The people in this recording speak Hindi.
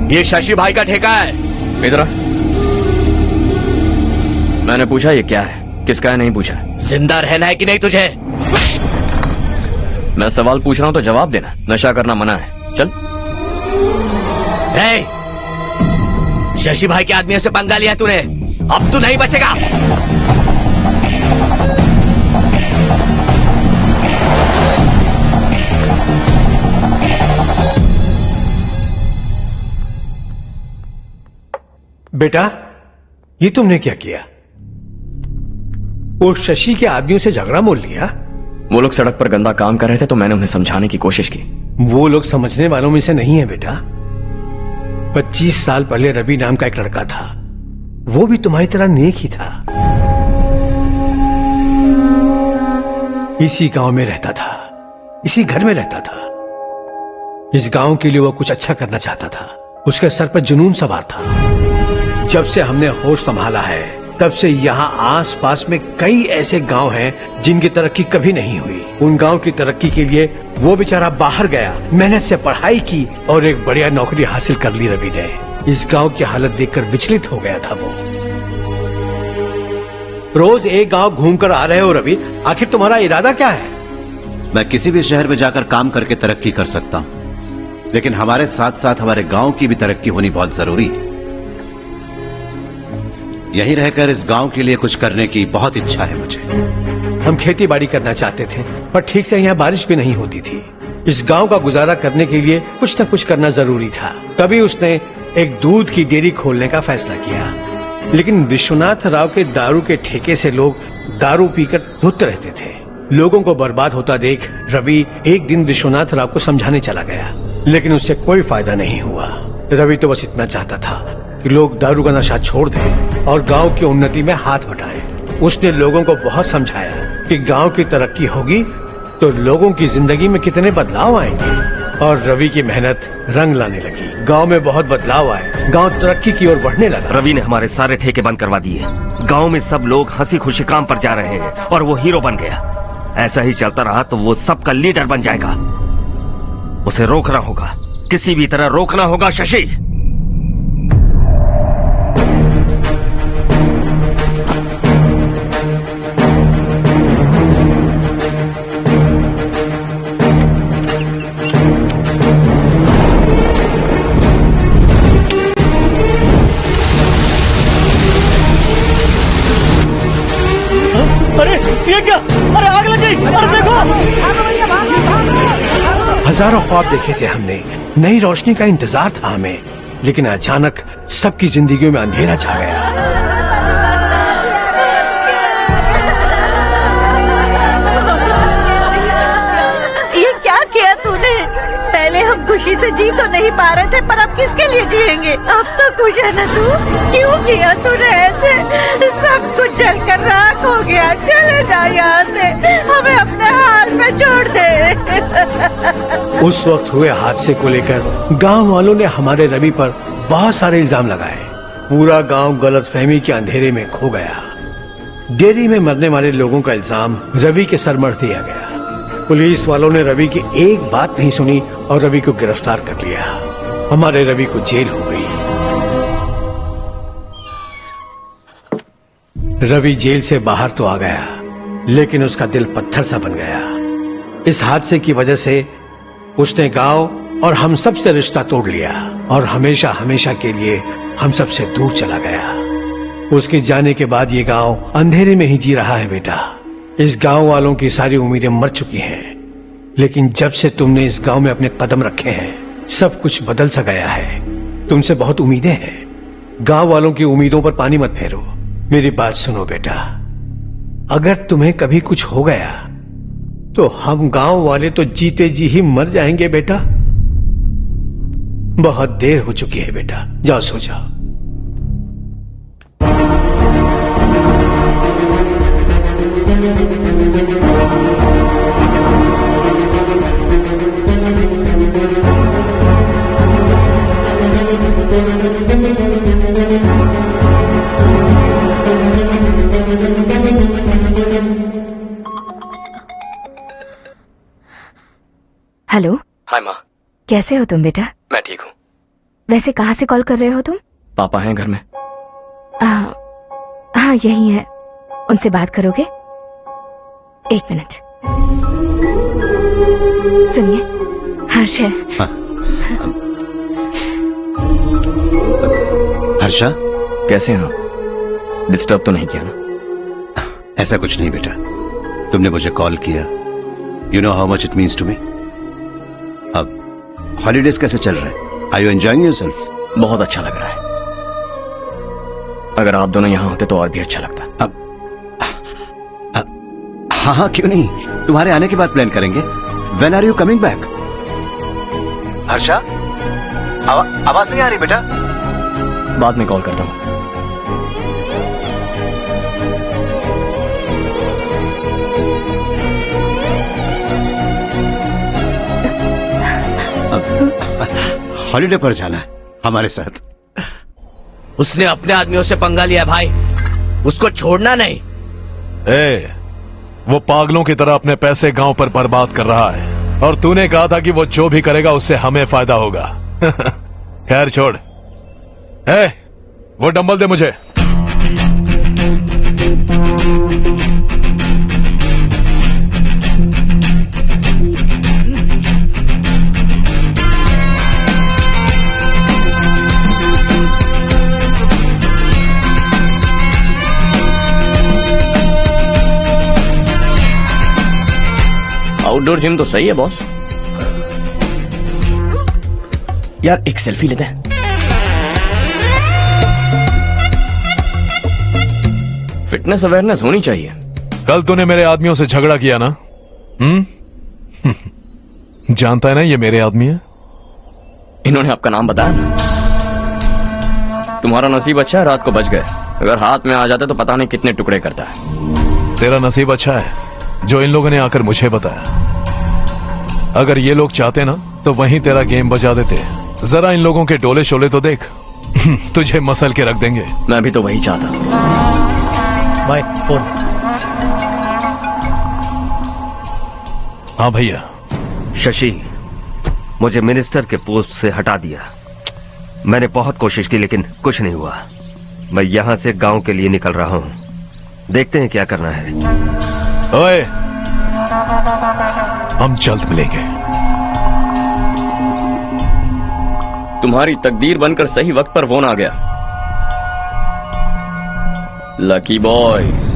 ये शशि भाई का ठेका है। इधर आ। मैंने पूछा ये क्या है, किसका है नहीं पूछा। जिंदा रहना है कि नहीं तुझे? मैं सवाल पूछ रहा हूं तो जवाब देना। नशा करना मना है। चल। हे, शशि भाई के आदमियों से पंगा लिया तूने, अब तू नहीं बचेगा। बेटा, ये तुमने क्या किया? वो शशि के आदमियों से झगड़ा मोल लिया? वो लोग सड़क पर गंदा काम कर रहे थे तो मैंने उन्हें समझाने की कोशिश की। वो लोग समझने वालों में से नहीं है बेटा। 25 साल पहले रवि नाम का एक लड़का था, वो भी तुम्हारी तरह नेक ही था। इसी गांव में रहता था, इसी घर में रहता था। इस गांव के लिए वो कुछ अच्छा करना चाहता था। उसके सर पर जुनून सवार था। जब से हमने होश संभाला है तब से यहाँ आस पास में कई ऐसे गांव हैं जिनकी तरक्की कभी नहीं हुई। उन गांव की तरक्की के लिए वो बेचारा बाहर गया, मेहनत से पढ़ाई की और एक बढ़िया नौकरी हासिल कर ली रवि ने। इस गांव की हालत देखकर विचलित हो गया था वो। रोज एक गांव घूमकर आ रहे हो रवि, आखिर तुम्हारा इरादा क्या है? मैं किसी भी शहर में जाकर काम करके तरक्की कर सकता हूँ, लेकिन हमारे साथ साथ हमारे गांव की भी तरक्की होनी बहुत जरूरी है। यहीं रहकर इस गांव के लिए कुछ करने की बहुत इच्छा है मुझे। हम खेती बाड़ी करना चाहते थे, पर ठीक से यहाँ बारिश भी नहीं होती थी। इस गांव का गुजारा करने के लिए कुछ न कुछ करना जरूरी था। तभी उसने एक दूध की डेयरी खोलने का फैसला किया। लेकिन विश्वनाथ राव के दारू के ठेके से लोग दारू पीकर धुत रहते थे। लोगों को बर्बाद होता देख रवि एक दिन विश्वनाथ राव को समझाने चला गया, लेकिन उससे कोई फायदा नहीं हुआ। रवि तो बस इतना चाहता था कि लोग दारू का नशा छोड़ दें और गांव की उन्नति में हाथ बटाएं। उसने लोगों को बहुत समझाया कि गांव की तरक्की होगी तो लोगों की जिंदगी में कितने बदलाव आएंगे, और रवि की मेहनत रंग लाने लगी। गांव में बहुत बदलाव आए, गांव तरक्की की ओर बढ़ने लगा। रवि ने हमारे सारे ठेके बंद करवा दिए। गांव में सब लोग हंसी खुशी काम पर जा रहे हैं और वो हीरो बन गया। ऐसा ही चलता रहा तो वो सबका लीडर बन जाएगा। उसे रोकना होगा, किसी भी तरह रोकना होगा शशि। ये क्या? अरे आग लग गई! अरे देखो! हजारों ख्वाब देखे थे हमने, नई रोशनी का इंतजार था हमें, लेकिन अचानक सबकी जिंदगियों में अंधेरा छा गया। ये क्या किया तूने? पहले हम खुशी से जी तो नहीं पा रहे थे, पर अब किसके लिए जिएंगे? अब तो खुश है ना तू? क्यों किया तूने ऐसे? सब कुछ जलकर राख हो गया। चले जा यहाँ से, हमें अपने हाल में छोड़ दे। उस वक्त हुए हादसे को लेकर गांव वालों ने हमारे रवि पर बहुत सारे इल्जाम लगाए। पूरा गांव गलतफहमी के अंधेरे में खो गया। डेयरी में मरने वाले लोगों का इल्जाम रवि के सर मढ़ दिया गया। पुलिस वालों ने रवि की एक बात नहीं सुनी और रवि को गिरफ्तार कर लिया। हमारे रवि को जेल हो गई। रवि जेल से बाहर तो आ गया, लेकिन उसका दिल पत्थर सा बन गया। इस हादसे की वजह से उसने गांव और हम सब से रिश्ता तोड़ लिया और हमेशा हमेशा के लिए हम सब से दूर चला गया। उसके जाने के बाद ये गांव अंधेरे में ही जी रहा है बेटा। इस गांव वालों की सारी उम्मीदें मर चुकी हैं, लेकिन जब से तुमने इस गांव में अपने कदम रखे हैं सब कुछ बदल सा गया है। तुमसे बहुत उम्मीदें हैं। गांव वालों की उम्मीदों पर पानी मत फेरो। मेरी बात सुनो बेटा, अगर तुम्हें कभी कुछ हो गया तो हम गांव वाले तो जीते जी ही मर जाएंगे बेटा। बहुत देर हो चुकी है बेटा, जाओ सो जाओ। हेलो, हाय माँ। कैसे हो तुम बेटा? मैं ठीक हूँ। वैसे कहाँ से कॉल कर रहे हो तुम? पापा हैं घर में? हाँ यही है। उनसे बात करोगे? एक मिनट। सुनिए, हर्ष है। हर्षा, कैसे हैं आप? डिस्टर्ब तो नहीं किया ना? ऐसा कुछ नहीं बेटा, तुमने मुझे कॉल किया। You know how much it means to me. अब हॉलीडेज कैसे चल रहे हैं? Are you enjoying yourself? बहुत अच्छा लग रहा है। अगर आप दोनों यहाँ होते तो और भी अच्छा लगता। हाँ हाँ, क्यों नहीं, तुम्हारे आने के बाद प्लान करेंगे। When are you coming back? Harsha, आवाज नहीं आ रही बेटा? बाद में कॉल करता हूँ। हॉलीडे पर जाना है हमारे साथ। उसने अपने आदमियों से पंगा लिया भाई, उसको छोड़ना नहीं। वो पागलों की तरह अपने पैसे गांव पर बर्बाद कर रहा है और तूने कहा था कि वो जो भी करेगा उससे हमें फायदा होगा। खैर छोड़। वो डंबल दे मुझे। आउटडोर जिम तो सही है बॉस। यार एक सेल्फी लेते हैं। फिटनेस अवेयरनेस होनी चाहिए। कल तूने मेरे आदमियों से झगड़ा किया ना? जानता है ना ये मेरे आदमी है। इन्होंने आपका नाम बताया? तुम्हारा नसीब अच्छा है रात को बच गए, अगर हाथ में आ जाते तो पता नहीं कितने टुकड़े करता है। तेरा नसीब अच्छा है जो इन लोगों ने आकर मुझे बताया। अगर ये लोग चाहते ना तो वहीं तेरा गेम बजा देते। जरा इन लोगों के डोले शोले तो देख। तुझे मसल के रख देंगे। मैं भी तो वही चाहता। Bye phone. हाँ भैया। शशि, मुझे मिनिस्टर के पोस्ट से हटा दिया। मैंने बहुत कोशिश की लेकिन कुछ नहीं हुआ। मैं यहां से गांव के लिए निकल रहा हूं। देखते हैं क्या करना है। ओए, हम जल्द मिलेंगे। तुम्हारी तकदीर बनकर सही वक्त पर फोन आ गया। Lucky boys.